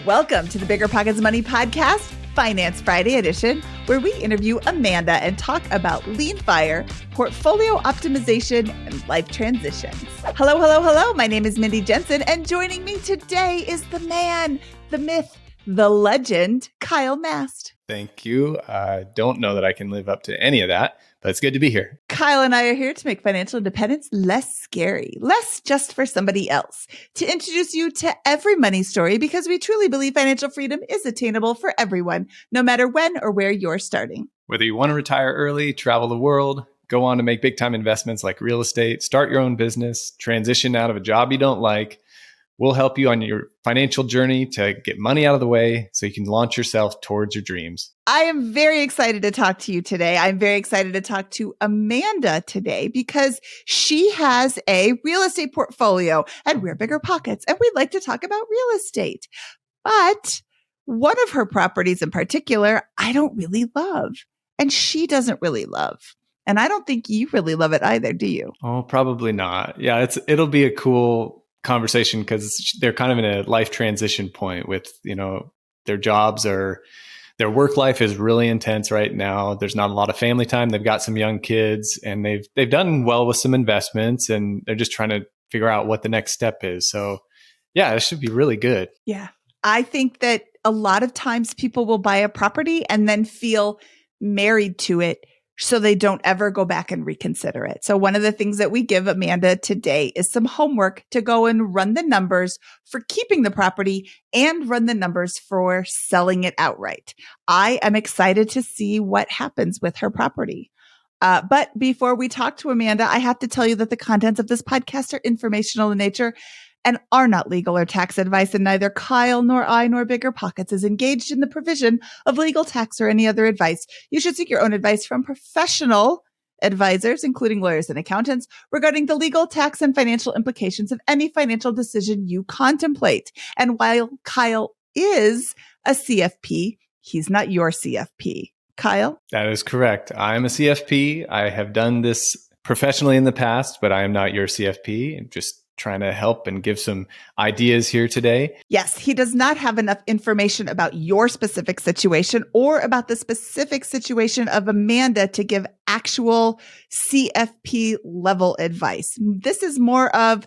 Welcome to the BiggerPockets Money podcast, Finance Friday edition, where we interview Amanda and talk about lean fire, portfolio optimization, and life transitions. Hello, hello, hello. My name is Mindy Jensen, and joining me today is the man, the myth, the legend, Kyle Mast. Thank you. I don't know that I can live up to any of that, but it's good to be here. Kyle and I are here to make financial independence less scary, less just for somebody else, to introduce you to every money story because we truly believe financial freedom is attainable for everyone, no matter when or where you're starting. Whether you want to retire early, travel the world, go on to make big time investments like real estate, start your own business, transition out of a job you don't like, we'll help you on your financial journey to get money out of the way so you can launch yourself towards your dreams. I am very excited to talk to you today. I'm very excited to talk to Amanda today because she has a real estate portfolio and we're BiggerPockets and we'd like to talk about real estate. But one of her properties in particular, I don't really love and she doesn't really love. And I don't think you really love it either, do you? Oh, probably not. Yeah, it'll be a cool conversation because they're kind of in a life transition point with, their jobs or their work life is really intense right now. There's not a lot of family time. They've got some young kids and they've done well with some investments and they're just trying to figure out what the next step is. So yeah, it should be really good. Yeah. I think that a lot of times people will buy a property and then feel married to it so they don't ever go back and reconsider it. So one of the things that we give Amanda today is some homework to go and run the numbers for keeping the property and run the numbers for selling it outright. I am excited to see what happens with her property. But before we talk to Amanda, I have to tell you that the contents of this podcast are informational in nature and are not legal or tax advice, and neither Kyle nor I nor BiggerPockets is engaged in the provision of legal, tax, or any other advice. You should seek your own advice from professional advisors, including lawyers and accountants, regarding the legal, tax, and financial implications of any financial decision you contemplate. And while Kyle is a CFP, he's not your CFP. Kyle? That is correct. I'm a CFP. I have done this professionally in the past, but I am not your CFP. I'm just trying to help and give some ideas here today. Yes, he does not have enough information about your specific situation or about the specific situation of Amanda to give actual CFP level advice. This is more of,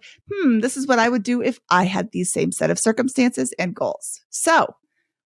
this is what I would do if I had these same set of circumstances and goals. So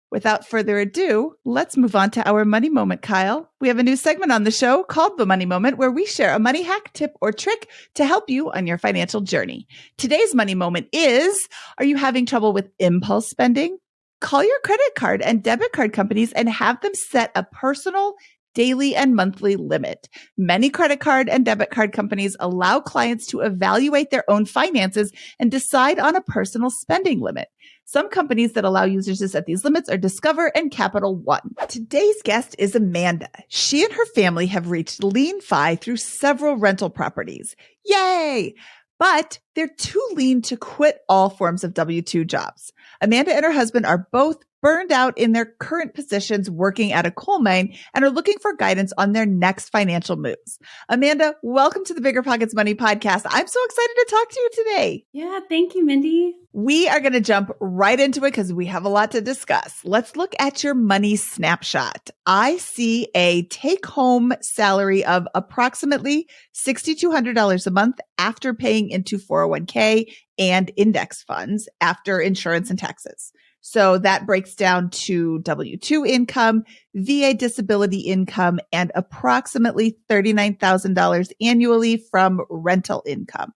without further ado, let's move on to our money moment, Kyle. We have a new segment on the show called The Money Moment, where we share a money hack, tip, or trick to help you on your financial journey. Today's money moment is, are you having trouble with impulse spending? Call your credit card and debit card companies and have them set a personal daily and monthly limit. Many credit card and debit card companies allow clients to evaluate their own finances and decide on a personal spending limit. Some companies that allow users to set these limits are Discover and Capital One. Today's guest is Amanda. She and her family have reached lean fi through several rental properties. Yay! But they're too lean to quit all forms of W-2 jobs. Amanda and her husband are both burned out in their current positions working at a coal mine and are looking for guidance on their next financial moves. Amanda, welcome to the BiggerPockets Money podcast. I'm so excited to talk to you today. Yeah, thank you, Mindy. We are going to jump right into it because we have a lot to discuss. Let's look at your money snapshot. I see a take-home salary of approximately $6,200 a month after paying into 401k and index funds after insurance and taxes. So that breaks down to W-2 income, VA disability income, and approximately $39,000 annually from rental income.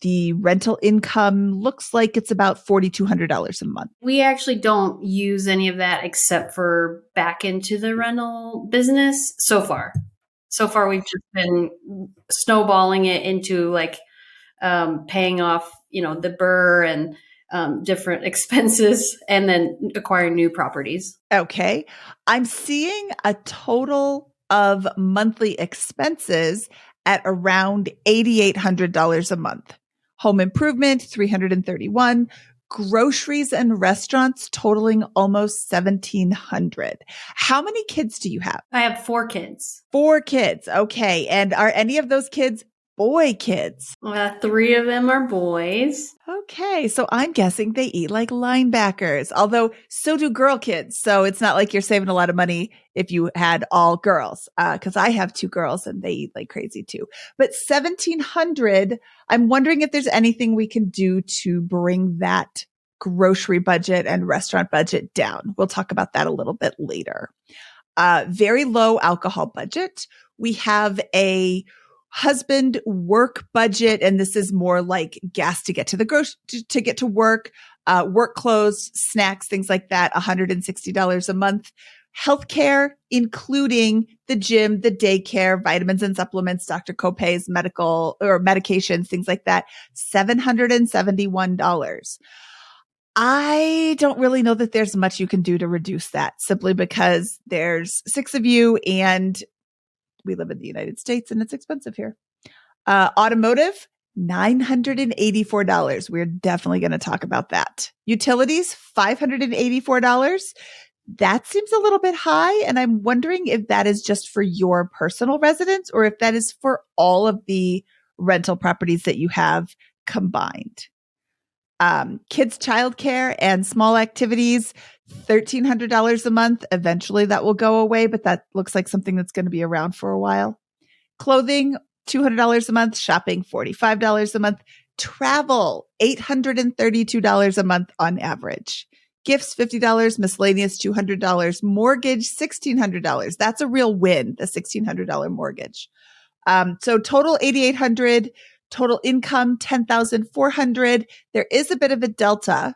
The rental income looks like it's about $4,200 a month. We actually don't use any of that except for back into the rental business so far. So far, we've just been snowballing it into paying off, the BRRRR and different expenses and then acquiring new properties. Okay. I'm seeing a total of monthly expenses at around $8,800 a month. Home improvement, $331. Groceries and restaurants totaling almost $1,700. How many kids do you have? I have 4 kids. 4 kids. Okay. And are any of those kids boy kids? Three of them are boys. Okay, so I'm guessing they eat like linebackers, although so do girl kids. So it's not like you're saving a lot of money if you had all girls, because I have two girls and they eat like crazy too. But 1,700, I'm wondering if there's anything we can do to bring that grocery budget and restaurant budget down. We'll talk about that a little bit later. Very low alcohol budget. We have a husband work budget, and this is more like gas to get to the to get to work, work clothes, snacks, things like that. $160 a month. Healthcare, including the gym, the daycare, vitamins and supplements, doctor copays, medical or medications, things like that. $771. I don't really know that there's much you can do to reduce that, simply because there's 6 of you and we live in the United States and it's expensive here. Automotive, $984. We're definitely going to talk about that. Utilities, $584. That seems a little bit high. And I'm wondering if that is just for your personal residence or if that is for all of the rental properties that you have combined. Kids' childcare and small activities, $1,300 a month. Eventually that will go away, but that looks like something that's going to be around for a while. Clothing, $200 a month. Shopping, $45 a month. Travel, $832 a month on average. Gifts, $50. Miscellaneous, $200. Mortgage, $1,600. That's a real win, the $1,600 mortgage. So total $8,800. Total income, $10,400. There is a bit of a delta,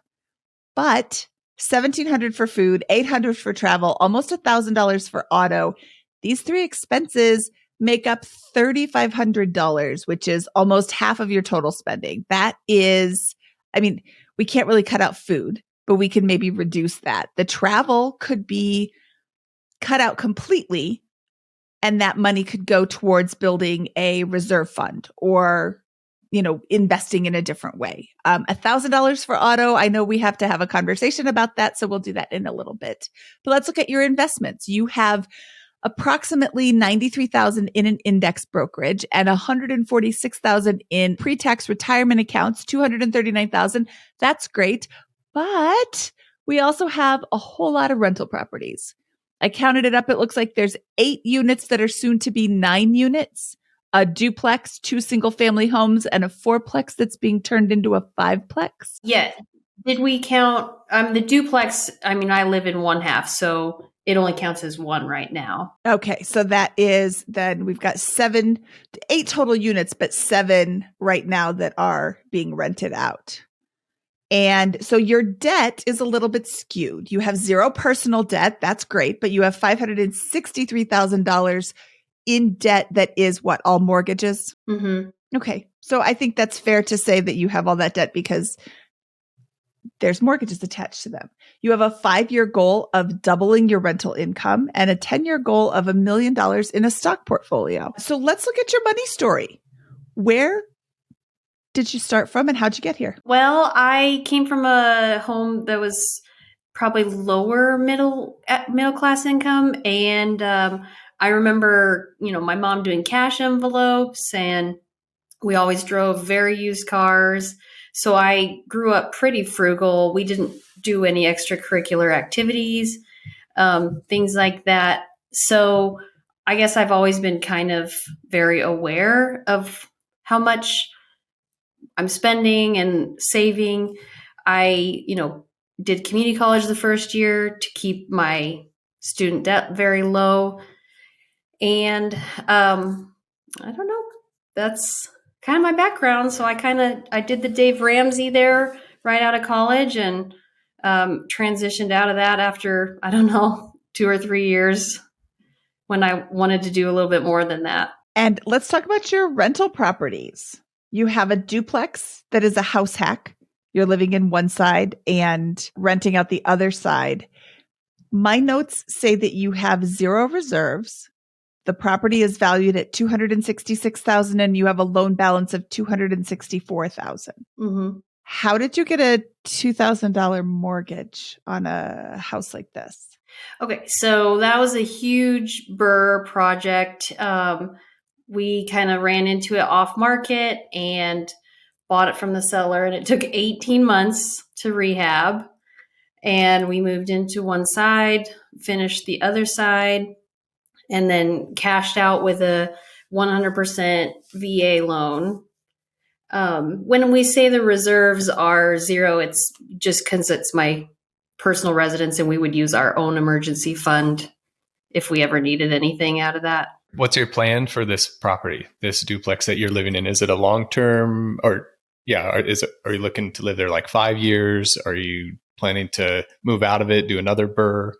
but $1,700 for food, $800 for travel, almost $1,000 for auto. These three expenses make up $3,500, which is almost half of your total spending. That is, I mean, we can't really cut out food, but we can maybe reduce that. The travel could be cut out completely, and that money could go towards building a reserve fund or investing in a different way. $1,000 for auto. I know we have to have a conversation about that, so we'll do that in a little bit. But let's look at your investments. You have approximately $93,000 in an index brokerage and $146,000 in pre-tax retirement accounts, $239,000. That's great. But we also have a whole lot of rental properties. I counted it up. It looks like there's 8 units that are soon to be 9 units. A duplex, 2 single family homes, and a 4-plex that's being turned into a 5-plex. Yeah. Did we count the duplex? I mean, I live in one half, so it only counts as one right now. Okay. So that is then we've got 8 total units, but 7 right now that are being rented out. And so your debt is a little bit skewed. You have 0 personal debt. That's great. But you have $563,000 in debt that is what? All mortgages? Mm-hmm. Okay. So I think that's fair to say that you have all that debt because there's mortgages attached to them. You have a 5-year goal of doubling your rental income and a 10-year goal of $1 million in a stock portfolio. So let's look at your money story. Where did you start from and how'd you get here? Well, I came from a home that was probably lower middle class income, and I remember, my mom doing cash envelopes, and we always drove very used cars. So I grew up pretty frugal. We didn't do any extracurricular activities, things like that. So I guess I've always been kind of very aware of how much I'm spending and saving. I, did community college the first year to keep my student debt very low. And I don't know, that's kind of my background. So I did the Dave Ramsey there right out of college and transitioned out of that after, 2 or 3 years when I wanted to do a little bit more than that. And let's talk about your rental properties. You have a duplex that is a house hack. You're living in one side and renting out the other side. My notes say that you have 0 reserves. The property is valued at $266,000 and you have a loan balance of $264,000. Mm-hmm. How did you get a $2,000 mortgage on a house like this? Okay, so that was a huge Burr project. we kind of ran into it off market and bought it from the seller, and it took 18 months to rehab. And we moved into one side, finished the other side, and then cashed out with a 100% VA loan. When we say the reserves are zero, it's just because it's my personal residence and we would use our own emergency fund if we ever needed anything out of that. What's your plan for this property, this duplex that you're living in? Is it a long-term are you looking to live there like 5 years? Are you planning to move out of it, do another BRRRR?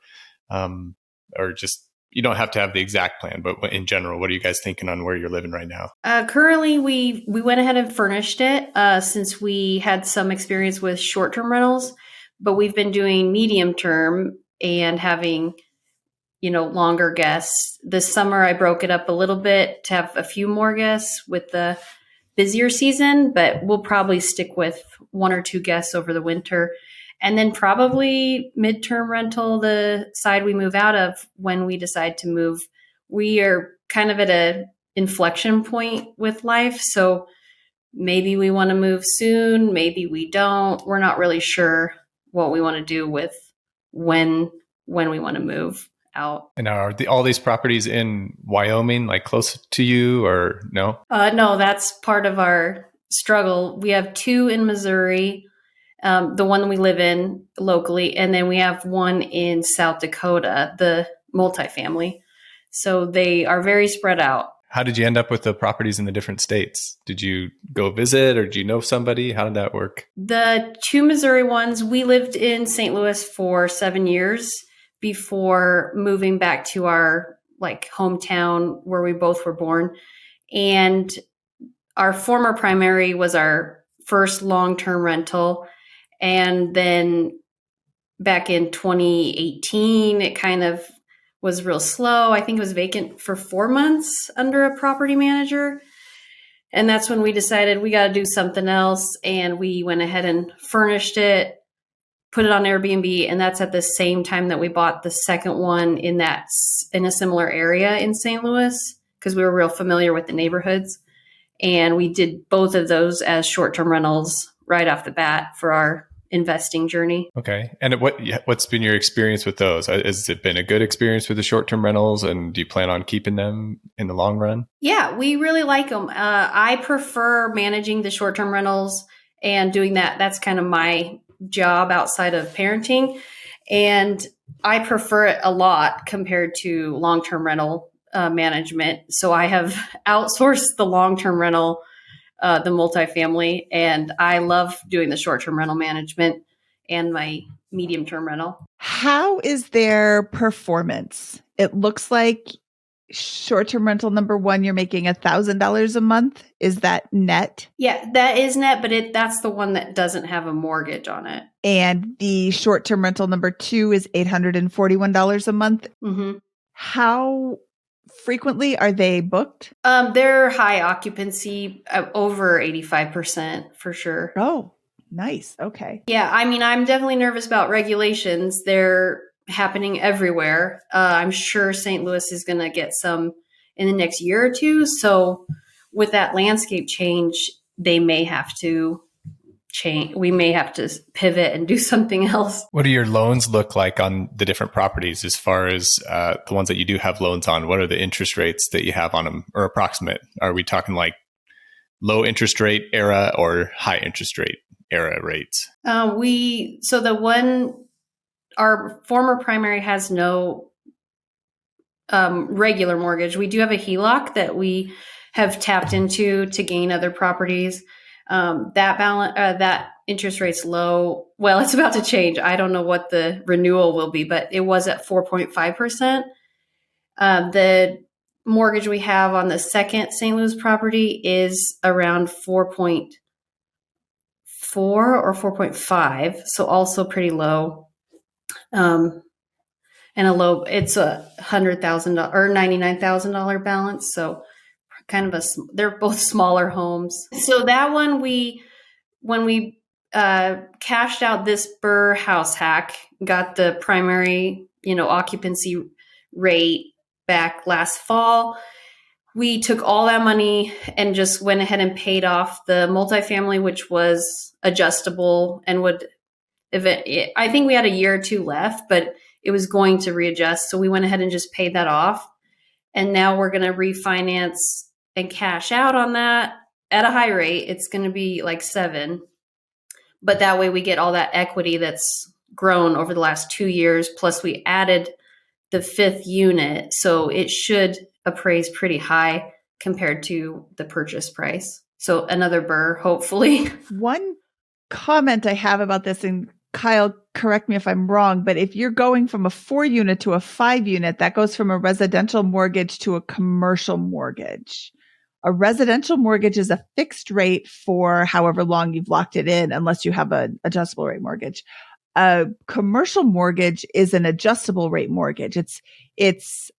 Or just, you don't have to have the exact plan, but in general, what are you guys thinking on where you're living right now? Currently, we went ahead and furnished it since we had some experience with short-term rentals, but we've been doing medium-term and having, longer guests. This summer, I broke it up a little bit to have a few more guests with the busier season, but we'll probably stick with 1 or 2 guests over the winter. And then probably midterm rental, the side we move out of when we decide to move. We are kind of at a inflection point with life. So maybe we want to move soon. Maybe we don't. We're not really sure what we want to do with when we want to move out. And are all these properties in Wyoming, like close to you, or no? No, that's part of our struggle. We have 2 in Missouri. The one that we live in locally, and then we have one in South Dakota, the multifamily. So they are very spread out. How did you end up with the properties in the different states? Did you go visit, or did you know somebody? How did that work? The 2 Missouri ones, we lived in St. Louis for 7 years before moving back to our hometown where we both were born. And our former primary was our first long-term rental. And then back in 2018, it kind of was real slow. I think it was vacant for 4 months under a property manager. And that's when we decided we got to do something else. And we went ahead and furnished it, put it on Airbnb. And that's at the same time that we bought the second one in a similar area in St. Louis, because we were real familiar with the neighborhoods. And we did both of those as short-term rentals right off the bat for our investing journey. Okay. And what's been your experience with those? Has it been a good experience with the short-term rentals, and do you plan on keeping them in the long run? Yeah, we really like them. I prefer managing the short-term rentals and doing that. That's kind of my job outside of parenting. And I prefer it a lot compared to long-term rental management. So I have outsourced the long-term rental, the multifamily, and I love doing the short-term rental management and my medium-term rental. How is their performance? It looks like short-term rental number 1, you're making $1,000 a month. Is that net? Yeah, that is net, but that's the one that doesn't have a mortgage on it. And the short-term rental number 2 is $841 a month. Mm-hmm. How frequently are they booked? They're high occupancy, over 85% for sure. Oh, nice. Okay. Yeah, I mean, I'm definitely nervous about regulations. They're happening everywhere. I'm sure St. Louis is going to get some in the next year or 2. So with that landscape change, they may have to change. We may have to pivot and do something else. What do your loans look like on the different properties as far as the ones that you do have loans on? What are the interest rates that you have on them, or approximate? Are we talking like low interest rate era or high interest rate era rates? Our former primary has no regular mortgage. We do have a HELOC that we have tapped into to gain other properties. That interest rate's low. Well, it's about to change. I don't know what the renewal will be, but it was at 4.5%. The mortgage we have on the second St. Louis property is around 4.4 or 4.5. So also pretty low. And it's $100,000 or $99,000 balance. So kind of they're both smaller homes. So that one, when we cashed out this BRRRR house hack, got the primary, occupancy rate back last fall, we took all that money and just went ahead and paid off the multifamily, which was adjustable and would I think we had a year or two left, but it was going to readjust. So we went ahead and just paid that off. And now we're going to refinance and cash out on that at a high rate. It's going to be like 7. But that way we get all that equity that's grown over the last 2 years. Plus we added the 5th unit. So it should appraise pretty high compared to the purchase price. So another burr, hopefully. One comment I have about this, and Kyle, correct me if I'm wrong, but if you're going from a 4-unit to a 5-unit, that goes from a residential mortgage to a commercial mortgage. A residential mortgage is a fixed rate for however long you've locked it in, unless you have an adjustable rate mortgage. A commercial mortgage is an adjustable rate mortgage. It's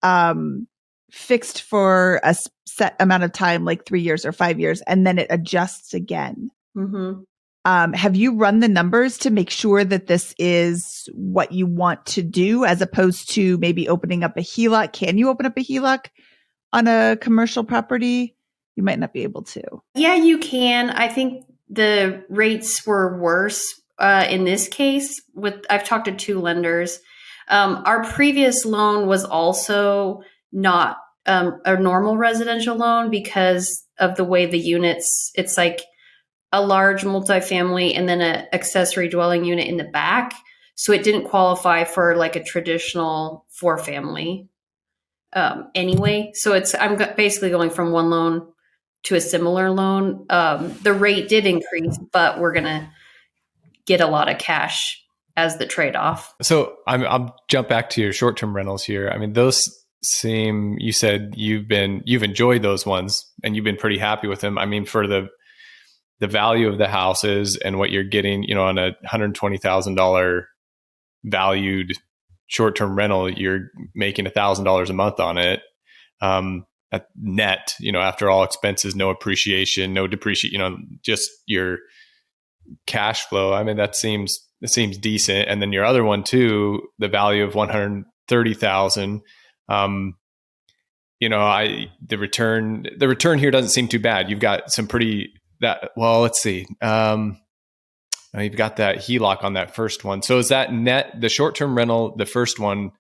fixed for a set amount of time, like 3 years or 5 years, and then it adjusts again. Mm-hmm. Have you run the numbers to make sure that this is what you want to do, as opposed to maybe opening up a HELOC? Can you open up a HELOC on a commercial property? You might not be able to. Yeah, you can. I think the rates were worse in this case. I've talked to 2 lenders. Our previous loan was also not a normal residential loan because of the way the units, it's like a large multifamily and then an accessory dwelling unit in the back. So it didn't qualify for like a traditional 4-family anyway. So I'm basically going from one loan to a similar loan. The rate did increase, but we're going to get a lot of cash as the trade-off. So I'll jump back to your short-term rentals here. I mean, those you said you've enjoyed those ones and you've been pretty happy with them. I mean, for the value of the houses and what you're getting, on a $120,000 valued short-term rental, you're making $1,000 a month on it. At net, after all expenses, no appreciation, no depreciation, just your cash flow. I mean, it seems decent. And then your other one too, the value of $130,000. The return here doesn't seem too bad. You've got some let's see. You've got that HELOC on that first one. So is that net, the short-term rental, the first one,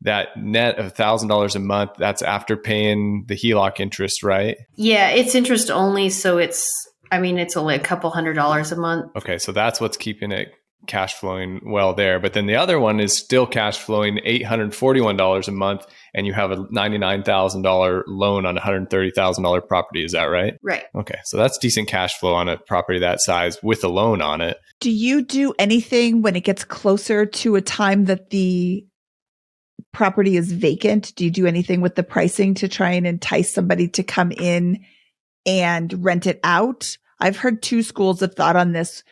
that net of $1,000 a month, that's after paying the HELOC interest, right? Yeah, it's interest only. So it's only a couple $100 a month. Okay. So that's what's keeping it cash flowing well there. But then the other one is still cash flowing $841 a month, and you have a $99,000 loan on a $130,000 property. Is that right? Right. Okay. So that's decent cash flow on a property that size with a loan on it. Do you do anything when it gets closer to a time that the property is vacant? Do you do anything with the pricing to try and entice somebody to come in and rent it out? I've heard 2 schools of thought on this.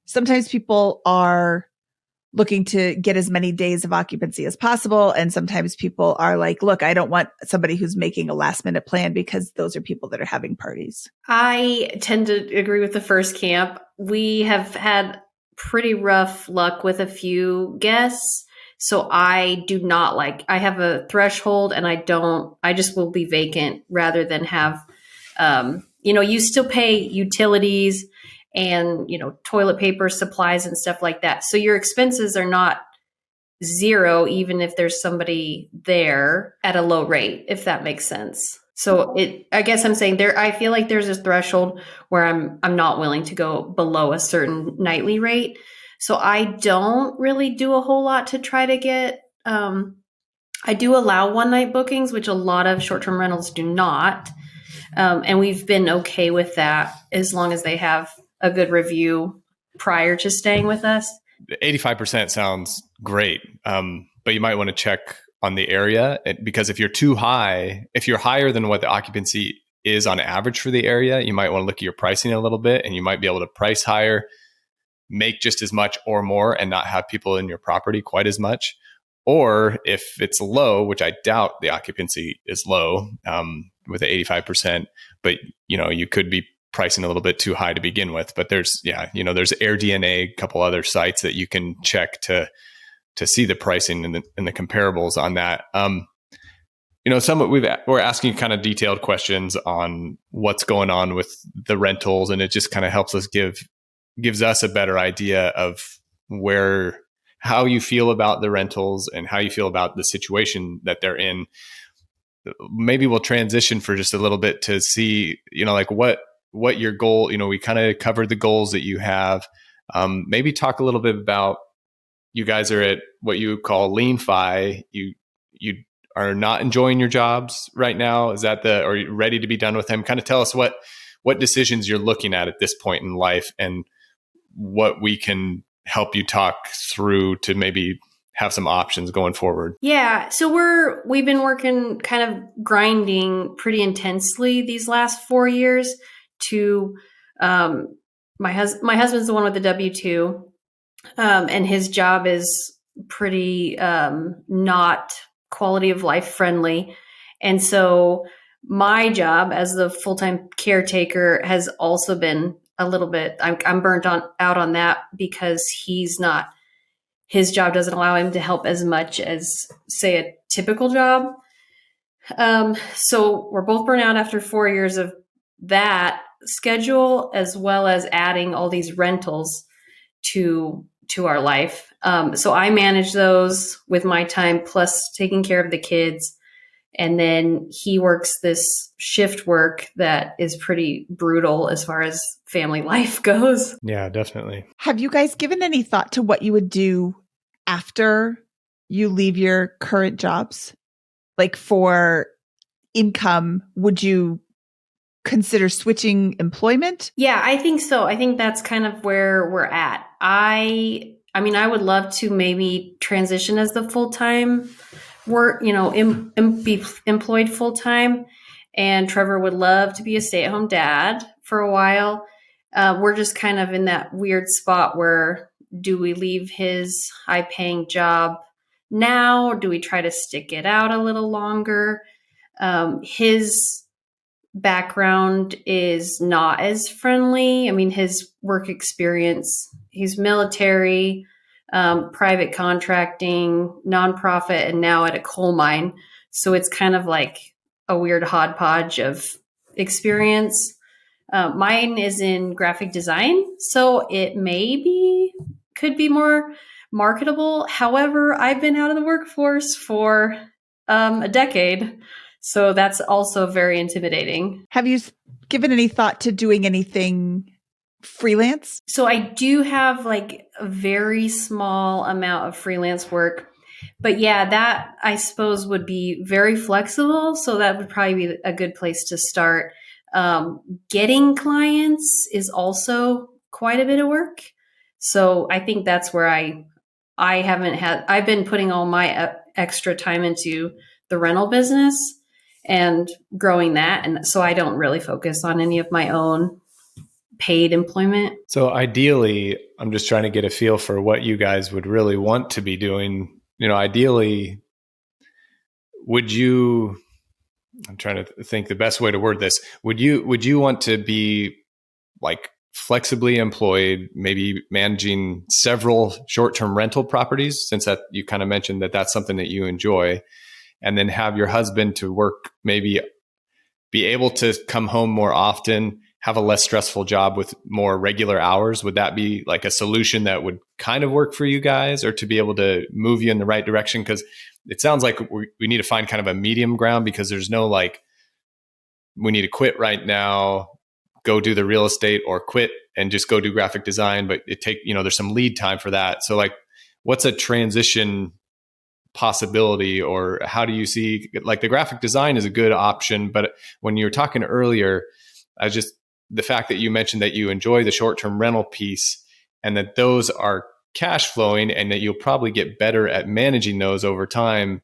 Sometimes people are looking to get as many days of occupancy as possible. And sometimes people are like, look, I don't want somebody who's making a last minute plan, because those are people that are having parties. I tend to agree with the first camp. We have had pretty rough luck with a few guests. So I do not I have a threshold, and I just will be vacant rather than have, you still pay utilities and, toilet paper, supplies and stuff like that. So your expenses are not zero, even if there's somebody there at a low rate, if that makes sense. So I guess I'm saying I feel like there's a threshold where I'm not willing to go below a certain nightly rate. So I don't really do a whole lot to try to get, I do allow one night bookings, which a lot of short-term rentals do not. And we've been okay with that as long as they have a good review prior to staying with us. 85% sounds great. But you might want to check on the area, because if you're too high, if you're higher than what the occupancy is on average for the area, you might want to look at your pricing a little bit, and you might be able to price higher, make just as much or more, and not have people in your property quite as much. Or if it's low, which I doubt the occupancy is low with the 85%, but you could be pricing a little bit too high to begin with. But there's AirDNA, a couple other sites that you can check to see the pricing and the comparables on that. we're asking kind of detailed questions on what's going on with the rentals, and it just kind of helps us gives us a better idea of how you feel about the rentals and how you feel about the situation that they're in. Maybe we'll transition for just a little bit to see, like what your goal, we kind of covered the goals that you have. Maybe talk a little bit about, you guys are at what you call lean fi. You are not enjoying your jobs right now. Is that or are you ready to be done with them? Kind of tell us what decisions you're looking at this point in life, and what we can help you talk through to maybe have some options going forward. Yeah. So we've been working kind of grinding pretty intensely these last 4 years to, my husband's the one with the W-2, and his job is pretty, not quality of life friendly. And so my job as the full-time caretaker has also been a little bit, I'm burnt out on that, because his job doesn't allow him to help as much as, say, a typical job. So we're both burnt out after 4 years of that schedule, as well as adding all these rentals to our life. So I manage those with my time, plus taking care of the kids. And then he works this shift work that is pretty brutal as far as family life goes. Yeah, definitely. Have you guys given any thought to what you would do after you leave your current jobs? Like for income, would you consider switching employment? Yeah, I think so. I think that's kind of where we're at. I mean, I would love to maybe transition as the full-time work, be employed full-time. And Trevor would love to be a stay-at-home dad for a while. We're just kind of in that weird spot where, do we leave his high-paying job now, or do we try to stick it out a little longer? His background is not as friendly. I mean, his work experience, he's military, private contracting, nonprofit, and now at a coal mine. So it's kind of like a weird hodgepodge of experience. Mine is in graphic design, so it could be more marketable. However, I've been out of the workforce for a decade, so that's also very intimidating. Have you given any thought to doing anything freelance? So I do have like a very small amount of freelance work, but yeah, that I suppose would be very flexible. So that would probably be a good place to start. Getting clients is also quite a bit of work. So I think that's where I've been putting all my extra time into the rental business and growing that. And so I don't really focus on any of my own paid employment. So ideally, I'm just trying to get a feel for what you guys would really want to be doing. Ideally, I'm trying to think the best way to word this. Would you want to be like flexibly employed, maybe managing several short-term rental properties, since that you kind of mentioned that that's something that you enjoy, and then have your husband to work, maybe be able to come home more often, have a less stressful job with more regular hours? Would that be like a solution that would kind of work for you guys, or to be able to move you in the right direction? Because it sounds like we need to find kind of a medium ground, because there's no like, we need to quit right now, go do the real estate, or quit and just go do graphic design. But there's some lead time for that. So like, what's a transition possibility, or how do you see, like, the graphic design is a good option, but when you were talking earlier, the fact that you mentioned that you enjoy the short-term rental piece, and that those are cash flowing, and that you'll probably get better at managing those over time,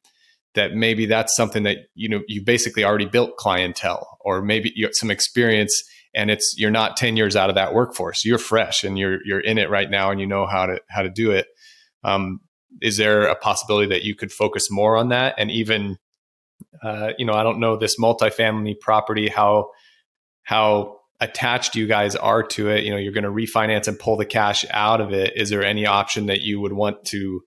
that maybe that's something that, you basically already built clientele, or maybe you have some experience, and you're not 10 years out of that workforce. You're fresh and you're in it right now, and you know how to do it. Is there a possibility that you could focus more on that? And even, I don't know, this multifamily property, how attached you guys are to it. You're going to refinance and pull the cash out of it. Is there any option that you would want to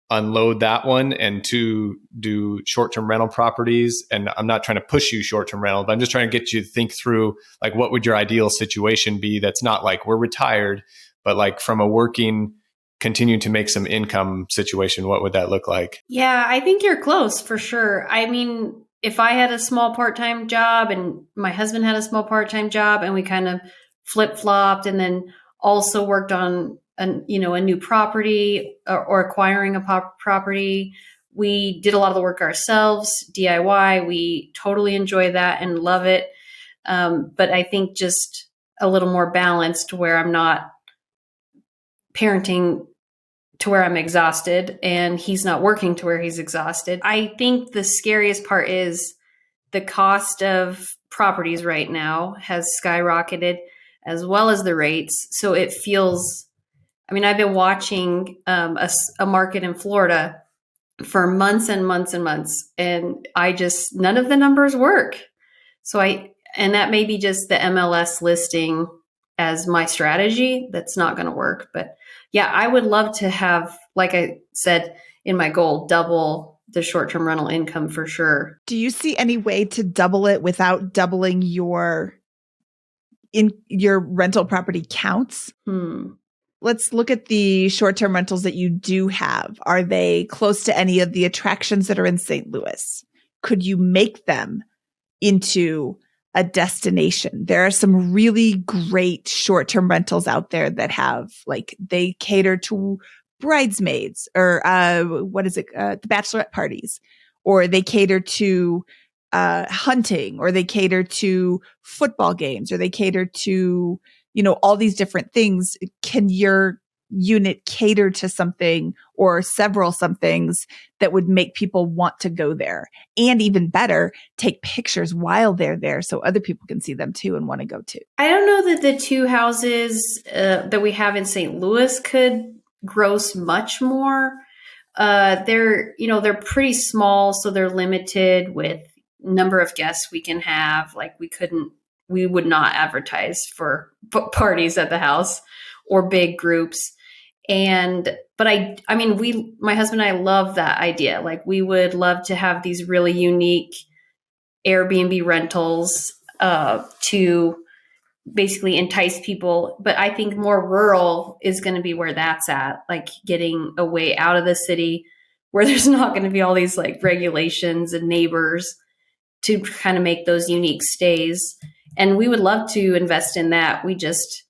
unload that one and to do short-term rental properties. And I'm not trying to push you short-term rental, but I'm just trying to get you to think through like, what would your ideal situation be? That's not like we're retired, but like from a working, continue to make some income situation, what would that look like? Yeah, I think you're close for sure. I mean, if I had a small part-time job and my husband had a small part-time job and we kind of flip-flopped and then also worked on a new property or acquiring a property, we did a lot of the work ourselves, DIY. We totally enjoy that and love it. But I think just a little more balanced where I'm not parenting to where I'm exhausted and he's not working to where he's exhausted. I think the scariest part is the cost of properties right now has skyrocketed as well as the rates. So it feels, I mean, I've been watching a market in Florida for months and months and months, and none of the numbers work. And that may be just the MLS listing as my strategy. That's not going to work. But yeah, I would love to have, like I said, in my goal, double the short-term rental income for sure. Do you see any way to double it without doubling your rental property counts? Let's look at the short-term rentals that you do have. Are they close to any of the attractions that are in St. Louis? Could you make them into a destination? There are some really great short-term rentals out there that have, like, they cater to bridesmaids or the bachelorette parties, or they cater to hunting, or they cater to football games, or they cater to, all these different things. Can your unit cater to something or several somethings that would make people want to go there? And even better, take pictures while they're there so other people can see them too and want to go too. I don't know that the two houses that we have in St. Louis could gross much more. They're pretty small, so they're limited with number of guests we can have. Like we would not advertise for parties at the house or big groups. But I mean, my husband and I love that idea. Like, we would love to have these really unique Airbnb rentals to basically entice people. But I think more rural is going to be where that's at, like getting away out of the city where there's not going to be all these like regulations and neighbors to kind of make those unique stays. And we would love to invest in that. We just,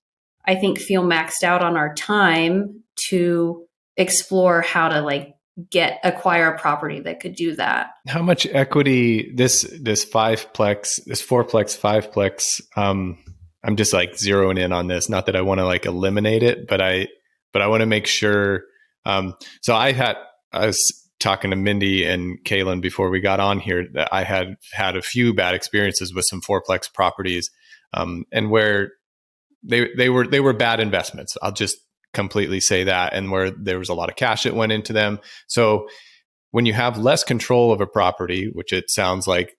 I think, feel maxed out on our time to explore how to acquire a property that could do that. How much equity this fourplex, 5plex, I'm just like zeroing in on this. Not that I want to like eliminate it, but I want to make sure. So I was talking to Mindy and Kaylin before we got on here that I had a few bad experiences with some fourplex properties, and where they were bad investments. I'll just completely say that, and where there was a lot of cash that went into them. So when you have less control of a property, which it sounds like,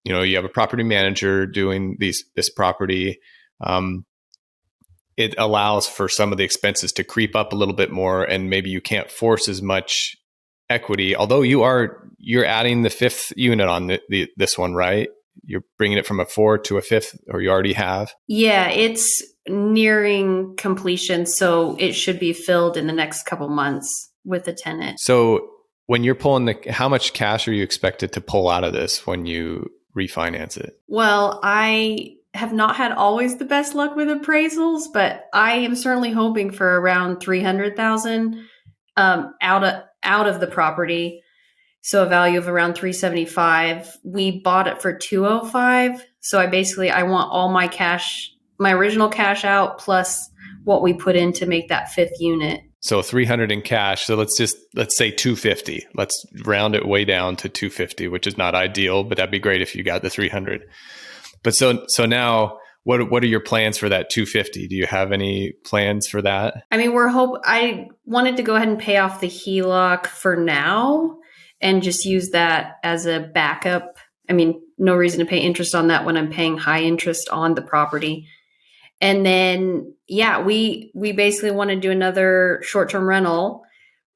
you have a property manager doing this property, it allows for some of the expenses to creep up a little bit more, and maybe you can't force as much equity. Although you're adding the fifth unit on this one, right? You're bringing it from a 4 to a 5th, or you already have? Yeah, it's nearing completion, so it should be filled in the next couple months with a tenant. So when you're pulling how much cash are you expected to pull out of this when you refinance it? Well, I have not had always the best luck with appraisals, but I am certainly hoping for around $300,000 out of the property. So a value of around $375,000. We bought it for $205,000. So I want all my cash, my original cash out, plus what we put in to make that 5th unit. So $300,000 in cash. So let's say $250,000. Let's round it way down to $250,000, which is not ideal, but that'd be great if you got the $300,000. But so now, what are your plans for that $250,000? Do you have any plans for that? I mean, I wanted to go ahead and pay off the HELOC for now and just use that as a backup. I mean, no reason to pay interest on that when I'm paying high interest on the property. And then, yeah, we basically want to do another short-term rental.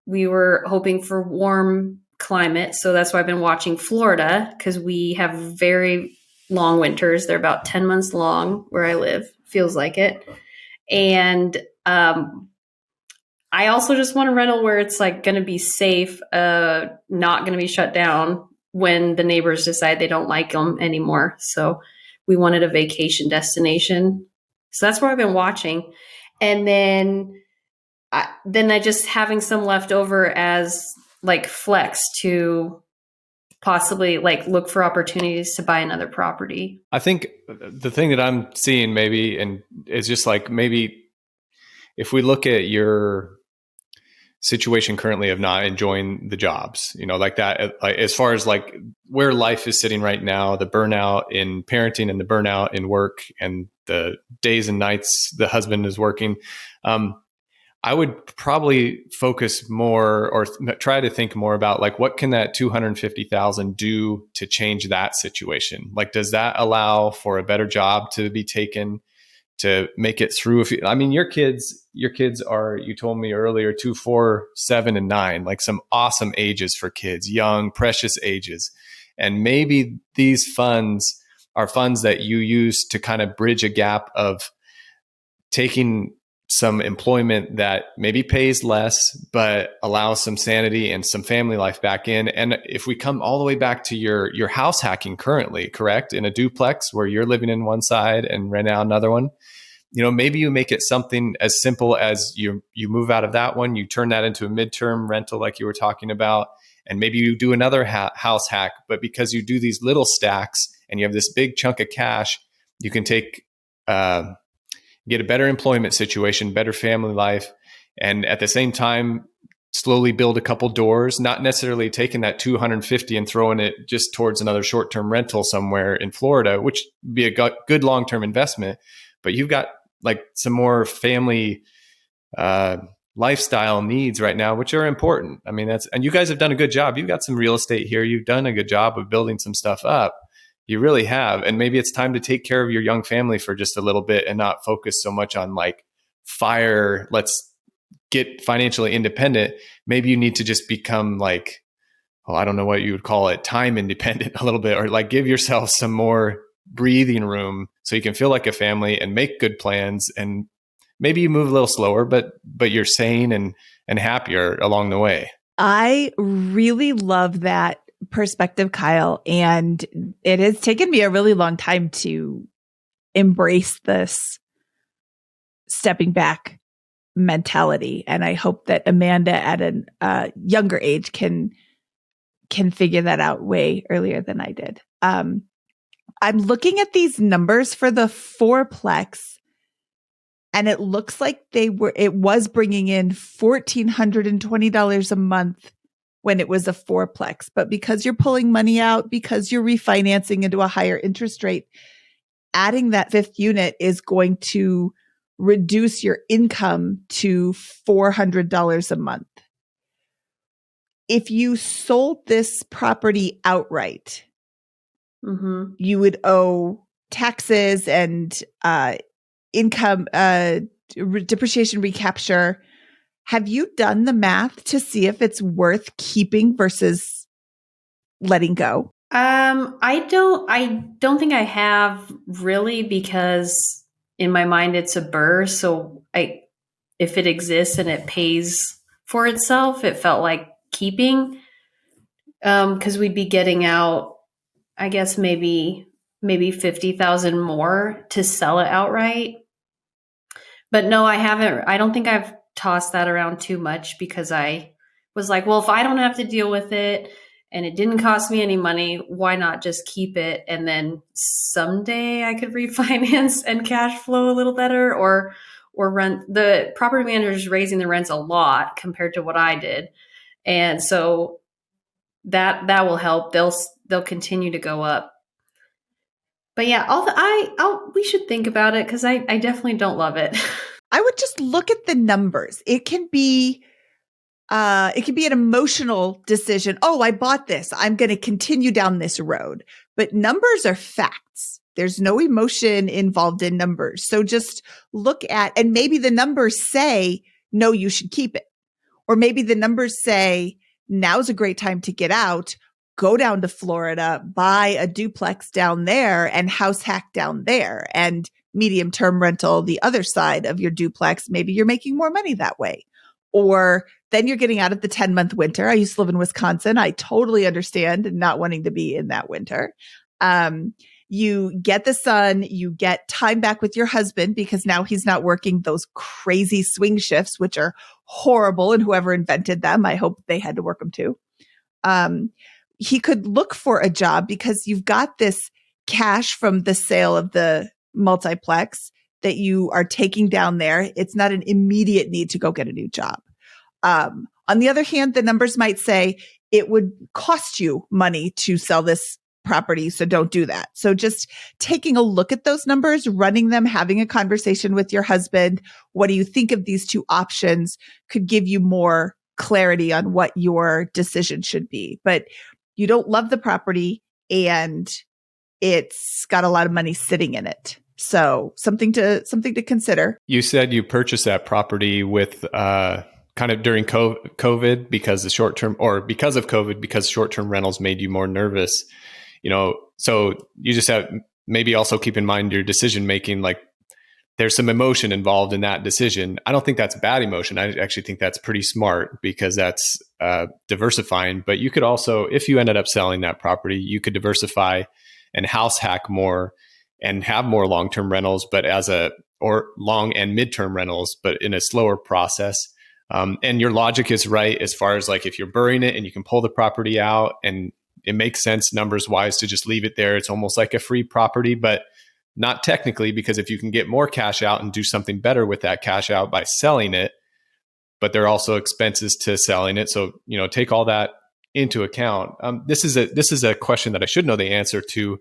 we were hoping for warm climate. So that's why I've been watching Florida, because we have very long winters. They're about 10 months long where I live, feels like it. And I also just want a rental where it's like going to be safe, not going to be shut down when the neighbors decide they don't like them anymore. So we wanted a vacation destination. So that's where I've been watching. And then I just having some left over as like flex to possibly like look for opportunities to buy another property. I think the thing that I'm seeing maybe, and is just like, maybe if we look at your situation currently of not enjoying the jobs, like that, like as far as like where life is sitting right now, the burnout in parenting and the burnout in work and the days and nights the husband is working, I would probably focus more or try to think more about like, what can that $250,000 do to change that situation? Like, does that allow for a better job to be taken to make it through? Your kids are, you told me earlier, 2, 4, 7, and 9, like some awesome ages for kids, young, precious ages. And maybe these funds are funds that you use to kind of bridge a gap of taking some employment that maybe pays less, but allows some sanity and some family life back in. And if we come all the way back to your house hacking currently, correct, in a duplex where you're living in one side and rent out another one, maybe you make it something as simple as you move out of that one, you turn that into a midterm rental like you were talking about, and maybe you do another house hack. But because you do these little stacks and you have this big chunk of cash, you can take get a better employment situation, better family life, and at the same time, slowly build a couple doors, not necessarily taking that 250 and throwing it just towards another short-term rental somewhere in Florida, which would be a good long-term investment. But you've got like some more family lifestyle needs right now, which are important. And you guys have done a good job. You've got some real estate here. You've done a good job of building some stuff up. You really have. And maybe it's time to take care of your young family for just a little bit and not focus so much on like let's get financially independent. Maybe you need to just become like, I don't know what you would call it, time independent a little bit, or like give yourself some more breathing room so you can feel like a family and make good plans. And maybe you move a little slower, but you're sane and happier along the way. I really love that perspective, Kyle. And it has taken me a really long time to embrace this stepping back mentality. And I hope that Amanda at a younger age can figure that out way earlier than I did. I'm looking at these numbers for the fourplex, and it looks like it was bringing in $1,420 a month when it was a fourplex. But because you're pulling money out, because you're refinancing into a higher interest rate, adding that fifth unit is going to reduce your income to $400 a month. If you sold this property outright, you would owe taxes and income, depreciation recapture. Have you done the math to see if it's worth keeping versus letting go? I don't think I have really, because in my mind it's a burr. So if it exists and it pays for itself, it felt like keeping, because we'd be getting out, I guess maybe 50,000 more to sell it outright. But no, I haven't. I don't think I've tossed that around too much, because I was like, well, if I don't have to deal with it and it didn't cost me any money, why not just keep it? And then someday I could refinance and cash flow a little better, or rent. The property manager is raising the rents a lot compared to what I did. And so that will help. They'll continue to go up. But yeah, we should think about it, because I definitely don't love it. I would just look at the numbers. It can be an emotional decision. Oh, I bought this. I'm going to continue down this road. But numbers are facts. There's no emotion involved in numbers. So just look at, and maybe the numbers say, no, you should keep it. Or maybe the numbers say, now's a great time to get out. Go down to Florida, buy a duplex down there and house hack down there, and medium term rental the other side of your duplex. Maybe you're making more money that way. Or then you're getting out of the 10-month winter. I used to live in Wisconsin. I totally understand not wanting to be in that winter. You get the sun, you get time back with your husband because now he's not working those crazy swing shifts, which are horrible. And whoever invented them, I hope they had to work them too. He could look for a job because you've got this cash from the sale of the multiplex that you are taking down there. It's not an immediate need to go get a new job. On the other hand, the numbers might say it would cost you money to sell this property, so don't do that. So just taking a look at those numbers, running them, having a conversation with your husband. What do you think of these two options could give you more clarity on what your decision should be. But you don't love the property and it's got a lot of money sitting in it. So something to consider. You said you purchased that property with kind of during COVID because of COVID, because short-term rentals made you more nervous. So you just have maybe also keep in mind your decision making, like there's some emotion involved in that decision. I don't think that's bad emotion. I actually think that's pretty smart because that's diversifying. But you could also, if you ended up selling that property, you could diversify and house hack more and have more long-term rentals, or long and midterm rentals, but in a slower process. And your logic is right as far as like if you're burying it and you can pull the property out and it makes sense numbers wise to just leave it there. It's almost like a free property, but not technically, because if you can get more cash out and do something better with that cash out by selling it, but there are also expenses to selling it. So, take all that into account. This is a question that I should know the answer to.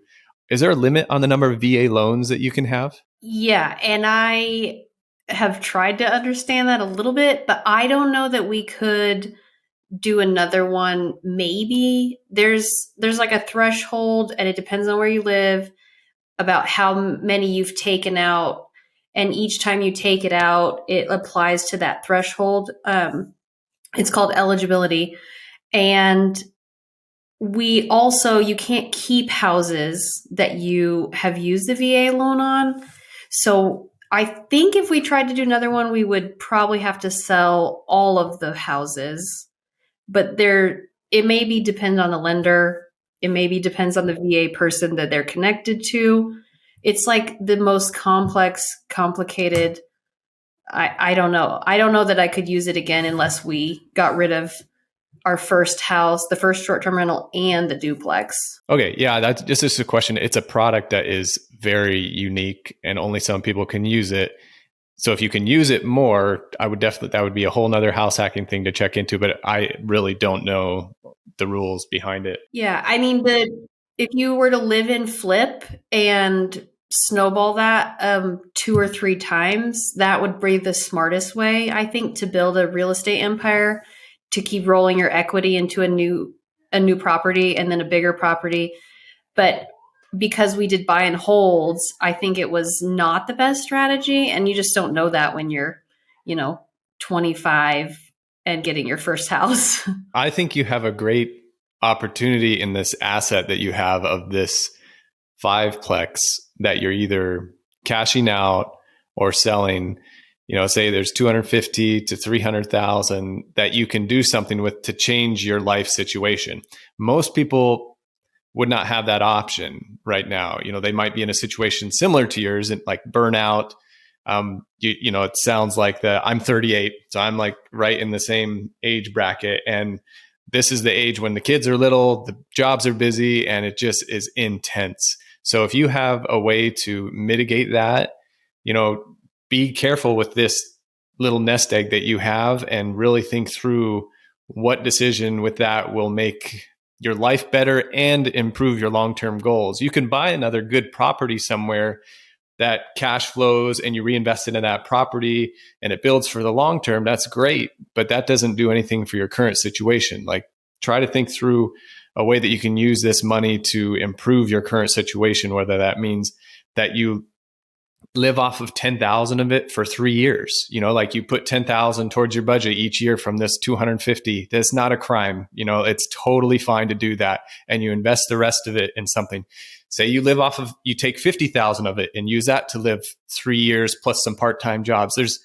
Is there a limit on the number of VA loans that you can have? Yeah. And I have tried to understand that a little bit, but I don't know that we could do another one. Maybe there's like a threshold, and it depends on where you live, about how many you've taken out. And each time you take it out, it applies to that threshold. It's called eligibility. And you can't keep houses that you have used the VA loan on. So I think if we tried to do another one, we would probably have to sell all of the houses. But it maybe depends on the lender. It maybe depends on the VA person that they're connected to. It's like the most complicated. I don't know. I don't know that I could use it again unless we got rid of our first house, the first short-term rental, and the duplex. Okay. Yeah. That's just a question. It's a product that is very unique and only some people can use it. So if you can use it more, that would be a whole nother house hacking thing to check into, but I really don't know the rules behind it. Yeah. I mean, if you were to live in flip and snowball that 2 or 3 times, that would be the smartest way, I think, to build a real estate empire, to keep rolling your equity into a new property and then a bigger property. But because we did buy and holds, I think it was not the best strategy. And you just don't know that when you're, 25 and getting your first house. I think you have a great opportunity in this asset that you have of this 5-plex that you're either cashing out or selling. Say there's 250 to 300,000 that you can do something with to change your life situation. Most people would not have that option right now. They might be in a situation similar to yours, like burnout. It sounds like I'm 38, so I'm like right in the same age bracket. And this is the age when the kids are little, the jobs are busy, and it just is intense. So if you have a way to mitigate that, be careful with this little nest egg that you have and really think through what decision with that will make your life better and improve your long-term goals. You can buy another good property somewhere that cash flows and you reinvest it in that property and it builds for the long term. That's great, but that doesn't do anything for your current situation. Like, try to think through a way that you can use this money to improve your current situation, whether that means that you live off of 10,000 of it for 3 years. Like you put 10,000 towards your budget each year from this 250. That's not a crime. It's totally fine to do that. And you invest the rest of it in something. Say you take 50,000 of it and use that to live 3 years plus some part-time jobs.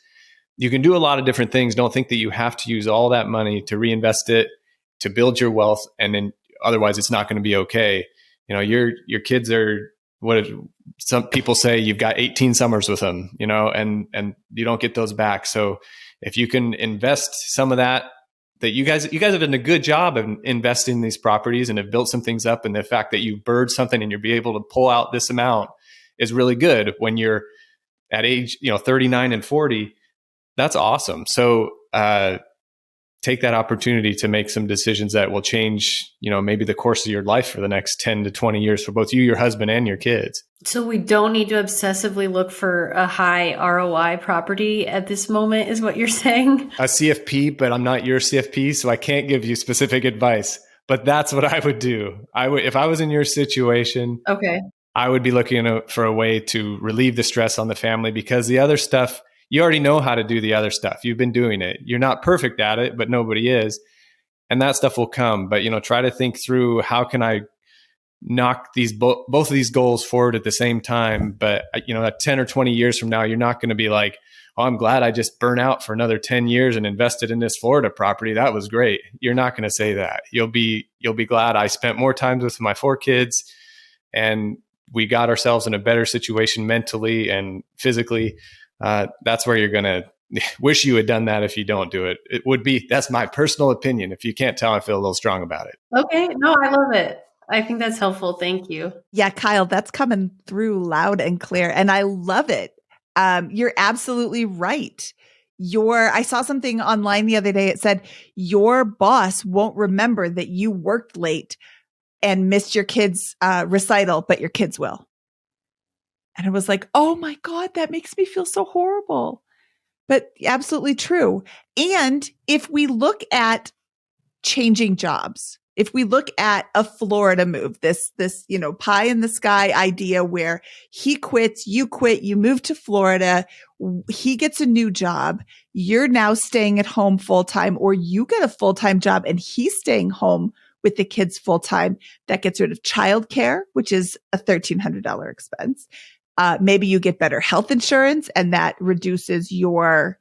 You can do a lot of different things. Don't think that you have to use all that money to reinvest it, to build your wealth. And then otherwise it's not going to be okay. Your kids are, some people say, you've got 18 summers with them, and you don't get those back. So if you can invest some of that you guys have done a good job of investing in these properties and have built some things up. And the fact that you bird something and you'll be able to pull out this amount is really good when you're at age, 39 and 40. That's awesome. So, take that opportunity to make some decisions that will change, maybe the course of your life for the next 10 to 20 years for both you, your husband, and your kids. So we don't need to obsessively look for a high ROI property at this moment, is what you're saying? A CFP, but I'm not your CFP, so I can't give you specific advice. But that's what I would do. If I was in your situation, okay, I would be looking for a way to relieve the stress on the family, because the other stuff, you already know how to do the other stuff. You've been doing it. You're not perfect at it, but nobody is. And that stuff will come. But, try to think through, how can I knock both of these goals forward at the same time? But, 10 or 20 years from now, you're not going to be like, oh, I'm glad I just burnt out for another 10 years and invested in this Florida property. That was great. You're not going to say that. You'll be glad I spent more time with my 4 kids and we got ourselves in a better situation mentally and physically. That's where you're going to wish you had done that if you don't do it. That's my personal opinion. If you can't tell, I feel a little strong about it. Okay. No, I love it. I think that's helpful. Thank you. Yeah, Kyle, that's coming through loud and clear. And I love it. You're absolutely right. I saw something online the other day. It said, your boss won't remember that you worked late and missed your kids' recital, but your kids will. And I was like, oh my God, that makes me feel so horrible. But absolutely true. And if we look at changing jobs, if we look at a Florida move, this pie in the sky idea where he quits, you quit, you move to Florida, he gets a new job, you're now staying at home full time, or you get a full-time job and he's staying home with the kids full time. That gets rid of childcare, which is a $1,300 expense. Maybe you get better health insurance and that reduces your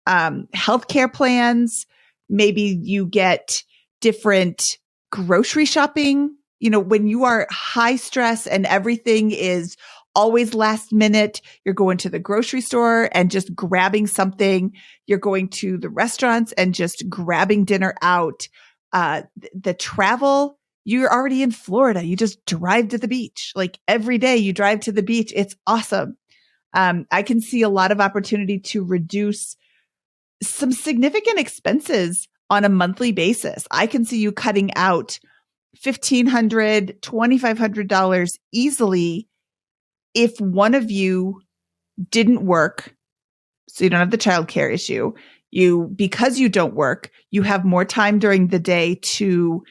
healthcare plans. Maybe you get different grocery shopping. When you are high stress and everything is always last minute, you're going to the grocery store and just grabbing something. You're going to the restaurants and just grabbing dinner out. The travel, you're already in Florida. You just drive to the beach. Like every day you drive to the beach. It's awesome. I can see a lot of opportunity to reduce some significant expenses on a monthly basis. I can see you cutting out $1,500, $2,500 easily if one of you didn't work. So you don't have the childcare issue. Because you don't work, you have more time during the day to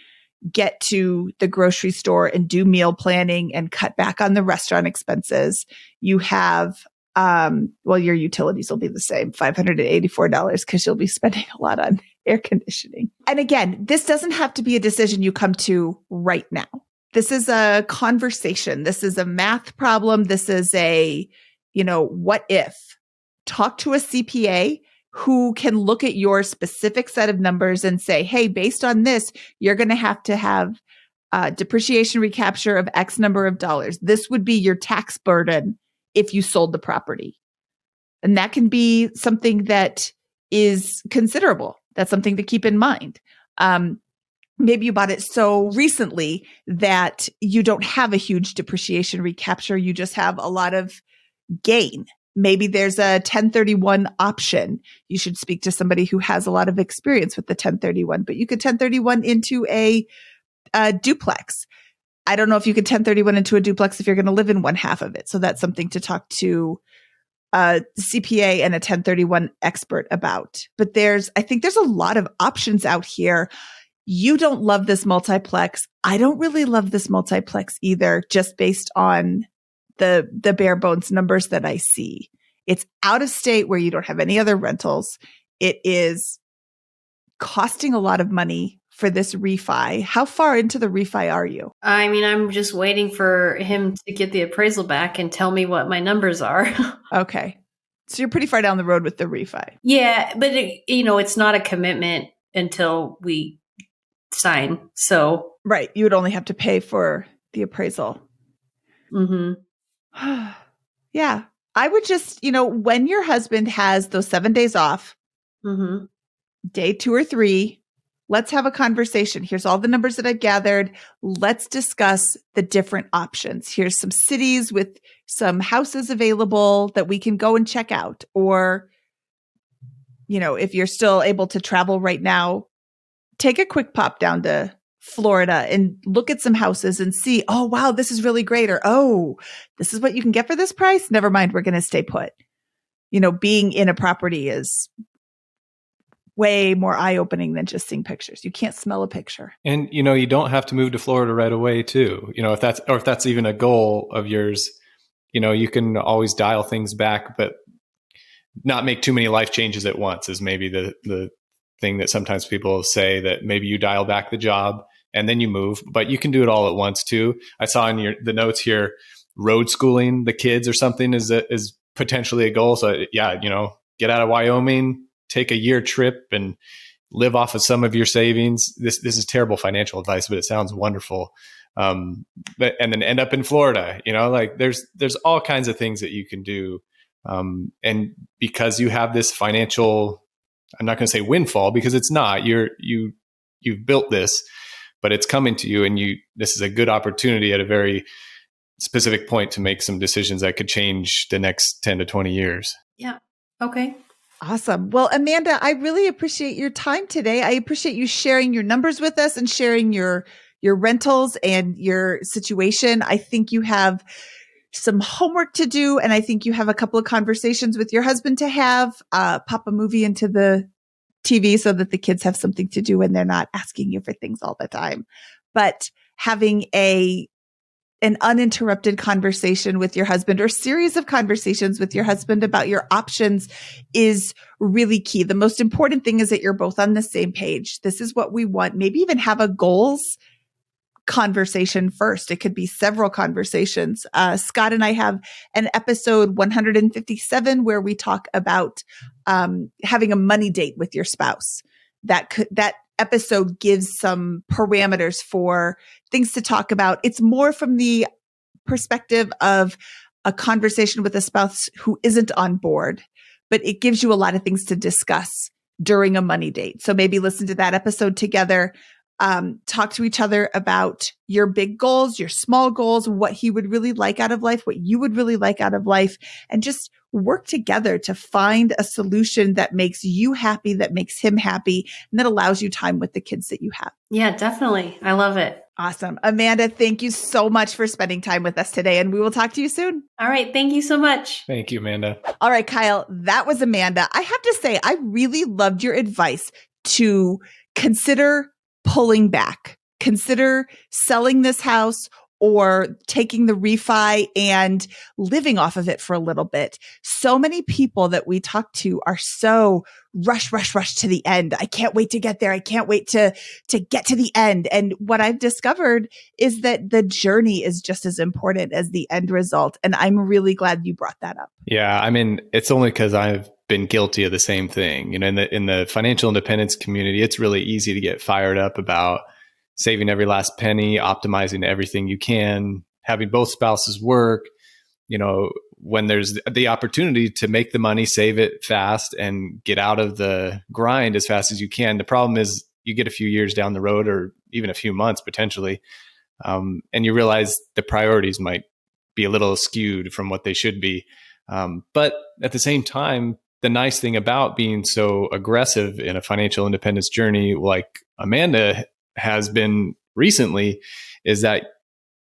get to the grocery store and do meal planning and cut back on the restaurant expenses. You have, your utilities will be the same, $584, because you'll be spending a lot on air conditioning. And again, this doesn't have to be a decision you come to right now. This is a conversation. This is a math problem. This is a, what if? Talk to a CPA who can look at your specific set of numbers and say, hey, based on this, you're going to have depreciation recapture of X number of dollars. This would be your tax burden if you sold the property. And that can be something that is considerable. That's something to keep in mind. Maybe you bought it so recently that you don't have a huge depreciation recapture. You just have a lot of gain. Maybe there's a 1031 option. You should speak to somebody who has a lot of experience with the 1031, but you could 1031 into a duplex. I don't know if you could 1031 into a duplex if you're going to live in one half of it. So that's something to talk to a CPA and a 1031 expert about. But I think there's a lot of options out here. You don't love this multiplex. I don't really love this multiplex either, just based on the bare bones numbers that I see. It's out of state where you don't have any other rentals. It is costing a lot of money for this refi. How far into the refi are you? I mean, I'm just waiting for him to get the appraisal back and tell me what my numbers are. Okay. So you're pretty far down the road with the refi. Yeah, but it's not a commitment until we sign. So Right. You would only have to pay for the appraisal. Yeah. I would just, when your husband has those 7 days off, day 2 or 3, let's have a conversation. Here's all the numbers that I've gathered. Let's discuss the different options. Here's some cities with some houses available that we can go and check out. Or, if you're still able to travel right now, take a quick pop down to Florida and look at some houses and see, oh, wow, this is really great. Or, oh, this is what you can get for this price. Never mind. We're going to stay put. Being in a property is way more eye-opening than just seeing pictures. You can't smell a picture. And, you don't have to move to Florida right away too. If that's even a goal of yours, you can always dial things back, but not make too many life changes at once is maybe the thing that sometimes people say, that maybe you dial back the job and then you move, but you can do it all at once too. I saw in the notes here, road schooling the kids or something is potentially a goal. So yeah, get out of Wyoming, take a year trip and live off of some of your savings. This is terrible financial advice, but it sounds wonderful. And then end up in Florida, there's all kinds of things that you can do. And because you have this financial, I'm not going to say windfall because it's not, you've built this, but it's coming to you, and this is a good opportunity at a very specific point to make some decisions that could change the next 10 to 20 years. Yeah. Okay. Awesome. Well, Amanda, I really appreciate your time today. I appreciate you sharing your numbers with us and sharing your rentals and your situation. I think you have some homework to do, and I think you have a couple of conversations with your husband to have. Pop a movie into the TV so that the kids have something to do and they're not asking you for things all the time. But having an uninterrupted conversation with your husband, or series of conversations with your husband about your options, is really key. The most important thing is that you're both on the same page. This is what we want. Maybe even have a goals conversation first. It could be several conversations. Scott and I have an episode 157 where we talk about having a money date with your spouse. That episode gives some parameters for things to talk about. It's more from the perspective of a conversation with a spouse who isn't on board, but it gives you a lot of things to discuss during a money date. So maybe listen to that episode together. Talk to each other about your big goals, your small goals, what he would really like out of life, what you would really like out of life, and just work together to find a solution that makes you happy, that makes him happy, and that allows you time with the kids that you have. Yeah, definitely. I love it. Awesome. Amanda, thank you so much for spending time with us today, and we will talk to you soon. All right. Thank you so much. Thank you, Amanda. All right, Kyle, that was Amanda. I have to say, I really loved your advice to consider pulling back, consider selling this house or taking the refi and living off of it for a little bit. So many people that we talk to are so rush to the end. I can't wait to get there. I can't wait to get to the end. And what I've discovered is that the journey is just as important as the end result. And I'm really glad you brought that up. Yeah. I mean, it's only because I've been guilty of the same thing. In the financial independence community, it's really easy to get fired up about saving every last penny, optimizing everything you can, having both spouses work. When there's the opportunity to make the money, save it fast and get out of the grind as fast as you can. The problem is you get a few years down the road, or even a few months potentially, and you realize the priorities might be a little skewed from what they should be. But at the same time, the nice thing about being so aggressive in a financial independence journey like Amanda has been recently is that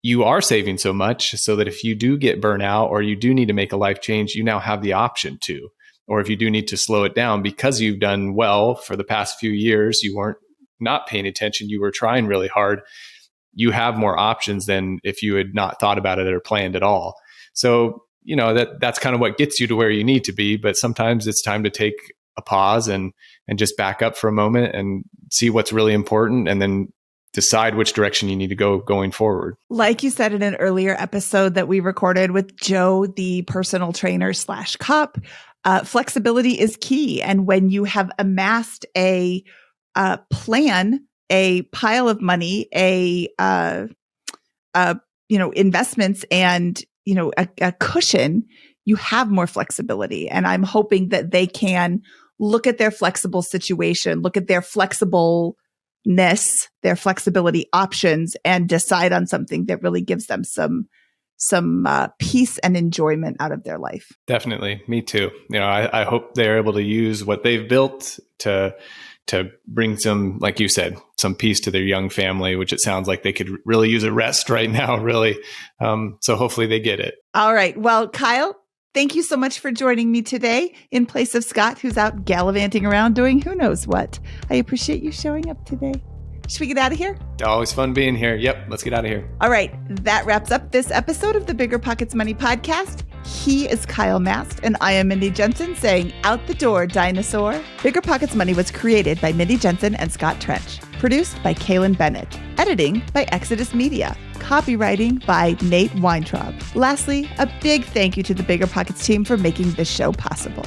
you are saving so much so that if you do get burnout or you do need to make a life change, you now have the option to. Or if you do need to slow it down because you've done well for the past few years, you weren't not paying attention, you were trying really hard, you have more options than if you had not thought about it or planned at all. So, that's kind of what gets you to where you need to be. But sometimes it's time to take a pause and just back up for a moment and see what's really important, and then decide which direction you need to go going forward. Like you said in an earlier episode that we recorded with Joe, the personal trainer / cop, flexibility is key. And when you have amassed a plan, a pile of money, investments, and a cushion, you have more flexibility. And I'm hoping that they can look at their flexible situation, look at their flexibleness, their flexibility options, and decide on something that really gives them some peace and enjoyment out of their life. Definitely. Me too. I hope they're able to use what they've built to bring some, like you said, some peace to their young family, which it sounds like they could really use a rest right now, really. So hopefully they get it. All right. Well, Kyle, thank you so much for joining me today in place of Scott, who's out gallivanting around doing who knows what. I appreciate you showing up today. Should we get out of here? Always fun being here. Yep. Let's get out of here. All right. That wraps up this episode of the BiggerPockets Money podcast. He is Kyle Mast, and I am Mindy Jensen saying, out the door, dinosaur. BiggerPockets Money was created by Mindy Jensen and Scott Trench. Produced by Kaylin Bennett. Editing by Exodus Media. Copywriting by Nate Weintraub. Lastly, a big thank you to the BiggerPockets team for making this show possible.